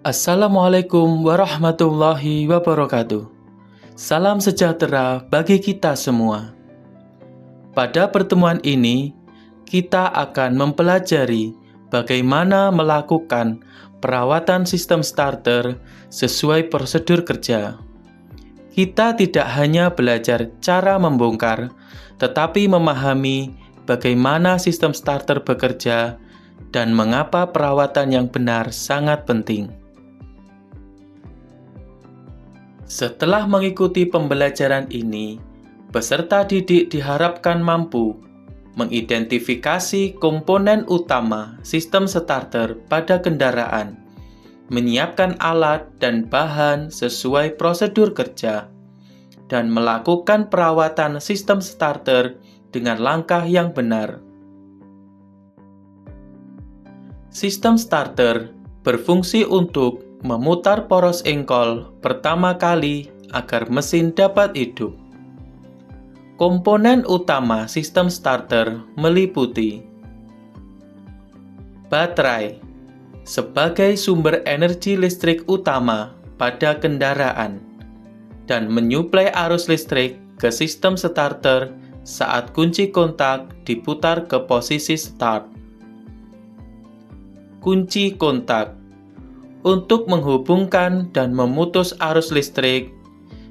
Assalamualaikum warahmatullahi wabarakatuh. Salam sejahtera bagi kita semua. Pada pertemuan ini, kita akan mempelajari bagaimana melakukan perawatan sistem starter sesuai prosedur kerja. Kita tidak hanya belajar cara membongkar, tetapi memahami bagaimana sistem starter bekerja dan mengapa perawatan yang benar sangat penting. Setelah mengikuti pembelajaran ini, peserta didik diharapkan mampu mengidentifikasi komponen utama sistem starter pada kendaraan, menyiapkan alat dan bahan sesuai prosedur kerja, dan melakukan perawatan sistem starter dengan langkah yang benar. Sistem starter berfungsi untuk memutar poros engkol pertama kali agar mesin dapat hidup. Komponen utama sistem starter meliputi baterai sebagai sumber energi listrik utama pada kendaraan dan menyuplai arus listrik ke sistem starter saat kunci kontak diputar ke posisi start. Kunci kontak untuk menghubungkan dan memutus arus listrik,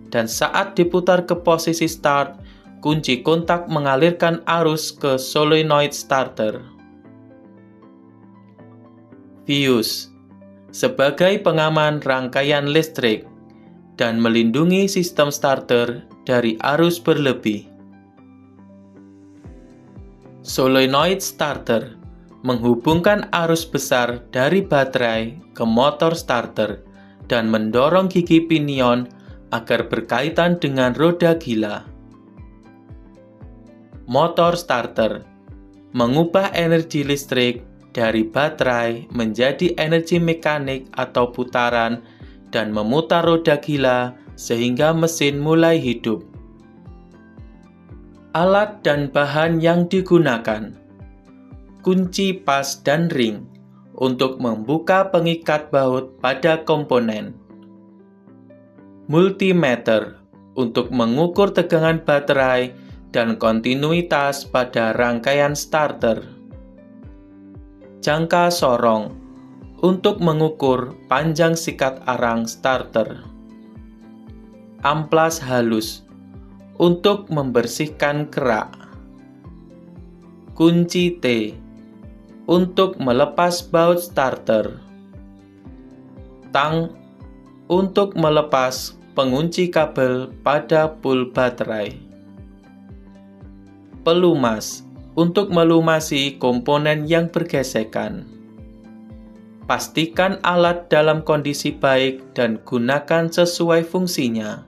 dan saat diputar ke posisi start, kunci kontak mengalirkan arus ke solenoid starter. Fuse sebagai pengaman rangkaian listrik dan melindungi sistem starter dari arus berlebih. Solenoid starter menghubungkan arus besar dari baterai ke motor starter dan mendorong gigi pinion agar berkaitan dengan roda gila. Motor starter mengubah energi listrik dari baterai menjadi energi mekanik atau putaran dan memutar roda gila sehingga mesin mulai hidup. Alat dan bahan yang digunakan: kunci pas dan ring untuk membuka pengikat baut pada komponen. Multimeter untuk mengukur tegangan baterai dan kontinuitas pada rangkaian starter. Jangka sorong untuk mengukur panjang sikat arang starter. Amplas halus untuk membersihkan kerak. Kunci T untuk melepas baut starter. Tang untuk melepas pengunci kabel pada pul baterai. Pelumas untuk melumasi komponen yang bergesekan. Pastikan alat dalam kondisi baik dan gunakan sesuai fungsinya.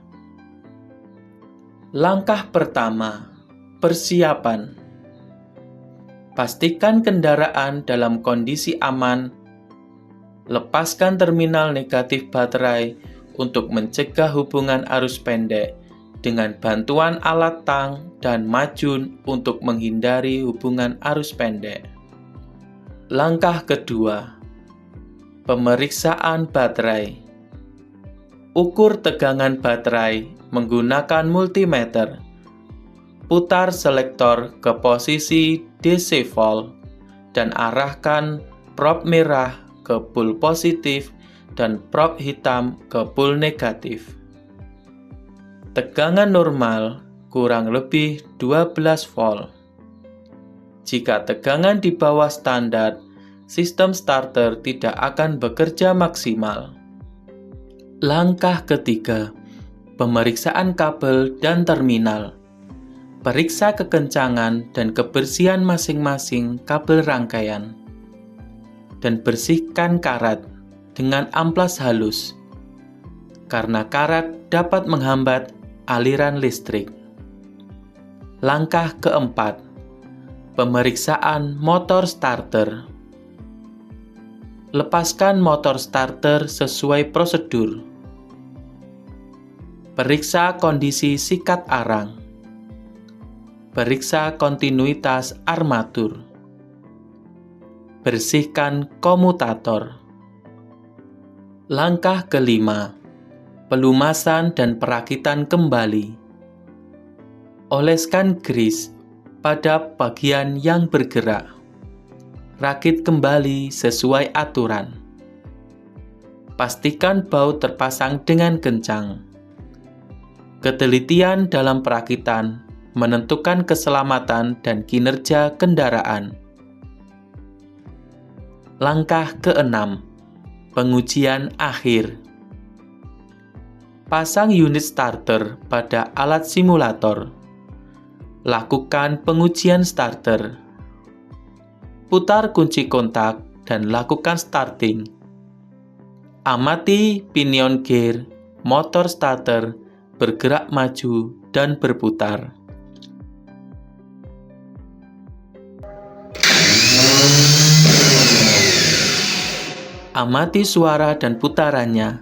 Langkah pertama, persiapan. Pastikan kendaraan dalam kondisi aman. Lepaskan terminal negatif baterai untuk mencegah hubungan arus pendek dengan bantuan alat tang dan majun untuk menghindari hubungan arus pendek. Langkah kedua, pemeriksaan baterai. Ukur tegangan baterai menggunakan multimeter. Putar selektor ke posisi DC volt dan arahkan prob merah ke pul positif dan prob hitam ke pul negatif. Tegangan normal kurang lebih 12 volt. Jika tegangan di bawah standar, sistem starter tidak akan bekerja maksimal. Langkah ketiga, pemeriksaan kabel dan terminal. Periksa kekencangan dan kebersihan masing-masing kabel rangkaian, dan bersihkan karat dengan amplas halus, karena karat dapat menghambat aliran listrik. Langkah keempat, pemeriksaan motor starter. Lepaskan motor starter sesuai prosedur. Periksa kondisi sikat arang. Periksa kontinuitas armatur. Bersihkan komutator. Langkah kelima, pelumasan dan perakitan kembali. Oleskan grease pada bagian yang bergerak. Rakit kembali sesuai aturan. Pastikan baut terpasang dengan kencang. Ketelitian dalam perakitan menentukan keselamatan dan kinerja kendaraan. Langkah keenam, pengujian akhir. Pasang unit starter pada alat simulator. Lakukan pengujian starter. Putar kunci kontak dan lakukan starting. Amati pinion gear, motor starter bergerak maju dan berputar. Amati suara dan putarannya.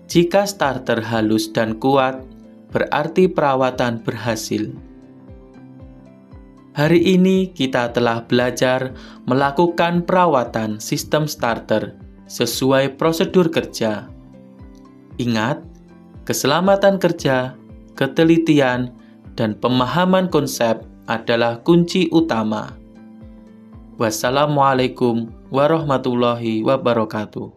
Jika starter halus dan kuat, berarti perawatan berhasil. Hari ini kita telah belajar melakukan perawatan sistem starter sesuai prosedur kerja. Ingat, keselamatan kerja, ketelitian, dan pemahaman konsep adalah kunci utama. Wassalamualaikum warahmatullahi wabarakatuh.